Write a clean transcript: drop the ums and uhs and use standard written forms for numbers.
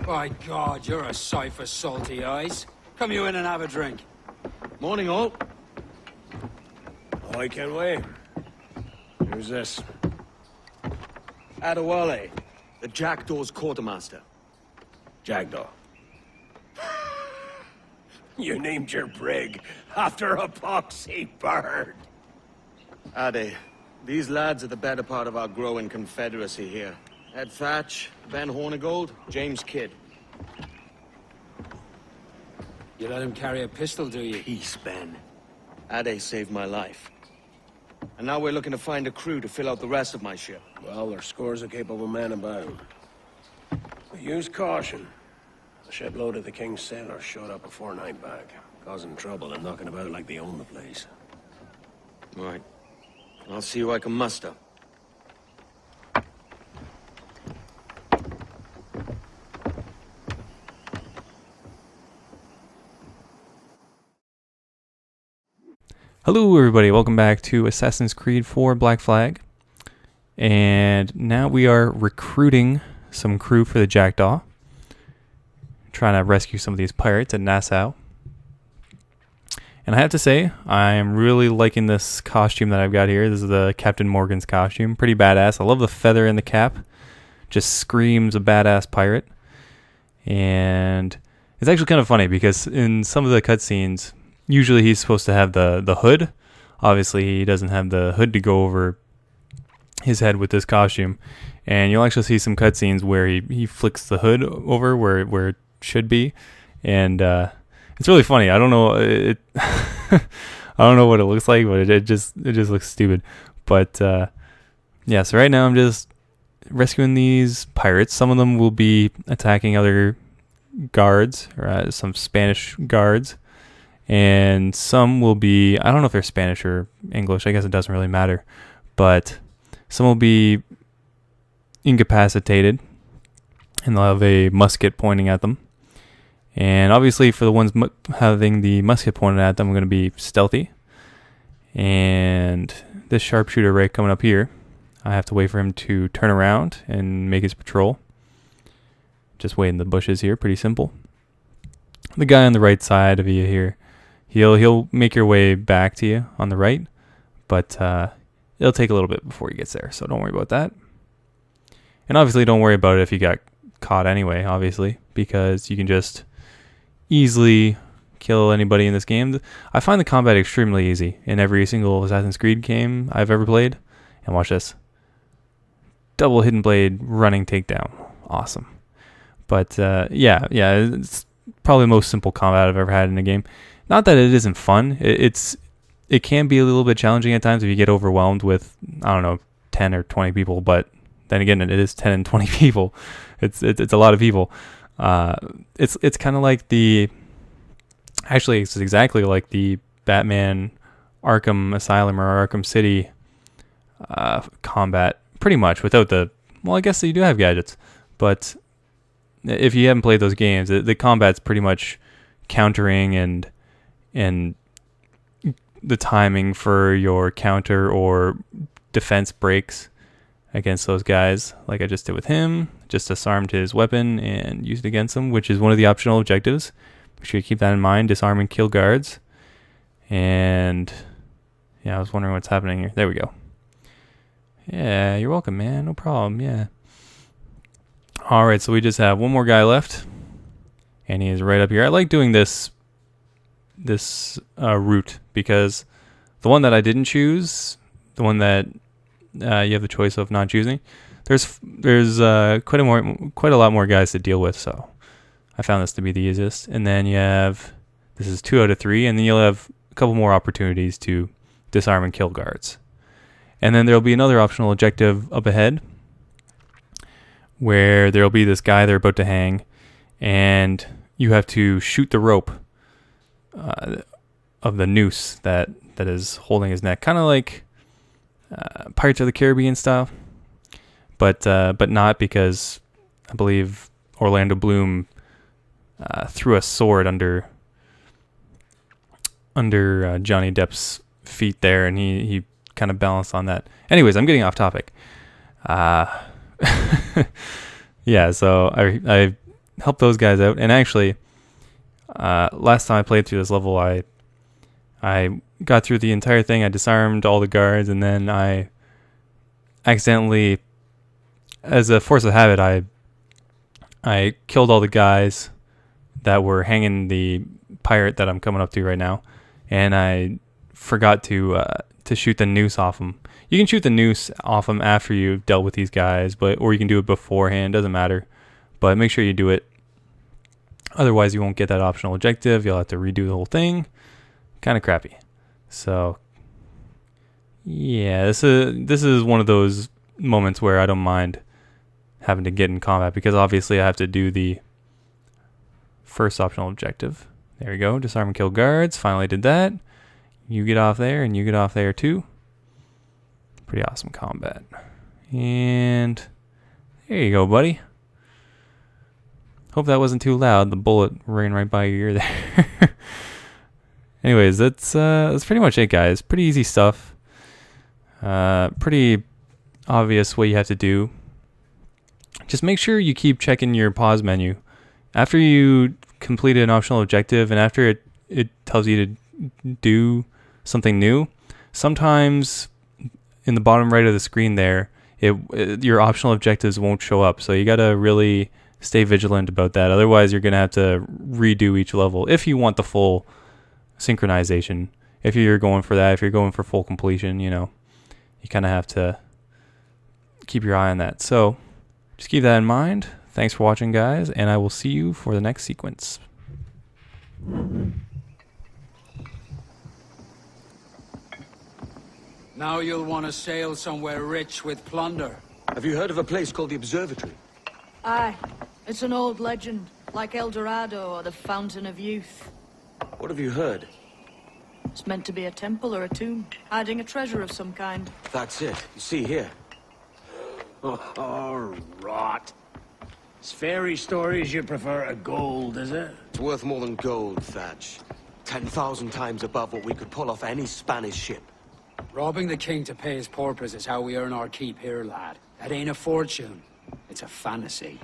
By God, you're a sight for salty eyes. Come you in and have a drink. Morning, all. I can wait. Who's this? Adewale, the Jackdaw's quartermaster. Jackdaw. You named your brig after a poxy bird. Ade, these lads are the better part of our growing confederacy here. Ed Thatch, Ben Hornigold, James Kidd. You let him carry a pistol, do you? Peace, Ben. Ade saved my life. And now we're looking to find a crew to fill out the rest of my ship. Well, there's scores of capable men about. But use caution. The shipload of the King's sailors showed up a fortnight back, causing trouble and knocking about like they own the place. Right. I'll see who I can muster. Hello everybody, welcome back to Assassin's Creed 4 Black Flag. And now we are recruiting some crew for the Jackdaw. Trying to rescue some of these pirates at Nassau. And I have to say, I'm really liking this costume that I've got here. This is the Captain Morgan's costume. Pretty badass. I love the feather in the cap. Just screams a badass pirate. And it's actually kind of funny because in some of the cutscenes, usually he's supposed to have the hood. Obviously, he doesn't have the hood to go over his head with this costume. And you'll actually see some cutscenes where he flicks the hood over where it should be. And it's really funny. I don't know I don't know what it looks like, but it just looks stupid. But yeah, so right now I'm just rescuing these pirates. Some of them will be attacking other guards, or some Spanish guards. And some will be, I don't know if they're Spanish or English, I guess it doesn't really matter. But some will be incapacitated, and they'll have a musket pointing at them. And obviously for the ones having the musket pointed at them, I'm going to be stealthy. And this sharpshooter right coming up here, I have to wait for him to turn around and make his patrol. Just wait in the bushes here, pretty simple. The guy on the right side of you here, he'll make your way back to you on the right, but it'll take a little bit before he gets there, so don't worry about that. And obviously don't worry about it if you got caught anyway, obviously, because you can just easily kill anybody in this game. I find the combat extremely easy in every single Assassin's Creed game I've ever played. And watch this. Double hidden blade running takedown. Awesome. But yeah, it's probably the most simple combat I've ever had in a game. Not that it isn't fun. It can be a little bit challenging at times if you get overwhelmed with, I don't know, 10 or 20 people. But then again, it is 10 and 20 people. It's a lot of people. It's kind of like it's exactly like the Batman Arkham Asylum or Arkham City combat, pretty much, without well, I guess you do have gadgets, but if you haven't played those games, the combat's pretty much countering and the timing for your counter or defense breaks against those guys, like I just did with him. Just disarmed his weapon and used it against him, which is one of the optional objectives. Make sure you keep that in mind. Disarm and kill guards. And yeah, I was wondering what's happening here. There we go. Yeah, you're welcome, man. No problem. Yeah. All right, so we just have one more guy left, and he is right up here. I like doing this route because the one that I didn't choose, the one that you have the choice of not choosing, there's quite a lot more guys to deal with. So I found this to be the easiest. And then you have, this is 2 out of 3, and then you'll have a couple more opportunities to disarm and kill guards. And then there'll be another optional objective up ahead, where there'll be this guy they're about to hang, and you have to shoot the rope of the noose that is holding his neck, kind of like Pirates of the Caribbean style, but not, because I believe Orlando Bloom threw a sword under Johnny Depp's feet there, and he kind of balanced on that. Anyways, I'm getting off topic. Yeah, so I help those guys out. And actually, last time I played through this level, I got through the entire thing. I disarmed all the guards, and then I accidentally, as a force of habit, I killed all the guys that were hanging the pirate that I'm coming up to right now, and I forgot to shoot the noose off him. You can shoot the noose off him after you've dealt with these guys, or you can do it beforehand. Doesn't matter, but make sure you do it. Otherwise, you won't get that optional objective. You'll have to redo the whole thing. Kind of crappy. So, yeah, this is one of those moments where I don't mind having to get in combat, because obviously I have to do the first optional objective. There we go. Disarm and kill guards. Finally did that. You get off there, and you get off there too. Pretty awesome combat. And there you go, buddy. Hope that wasn't too loud. The bullet ran right by your ear there. Anyways, that's pretty much it, guys. Pretty easy stuff. Pretty obvious what you have to do. Just make sure you keep checking your pause menu. After you complete an optional objective, and after it tells you to do something new, sometimes in the bottom right of the screen there, your optional objectives won't show up. So you gotta really stay vigilant about that. Otherwise, you're gonna have to redo each level if you want the full synchronization. If you're going for that, if you're going for full completion, you kind of have to keep your eye on that. So just keep that in mind. Thanks for watching, guys, and I will see you for the next sequence. Now you'll want to sail somewhere rich with plunder. Have you heard of a place called the Observatory? Aye. It's an old legend, like El Dorado or the Fountain of Youth. What have you heard? It's meant to be a temple or a tomb, hiding a treasure of some kind. That's it. You see here. Oh, rot. It's fairy stories you prefer to gold, is it? It's worth more than gold, Thatch. 10,000 times above what we could pull off any Spanish ship. Robbing the king to pay his porpoise is how we earn our keep here, lad. That ain't a fortune. It's a fantasy.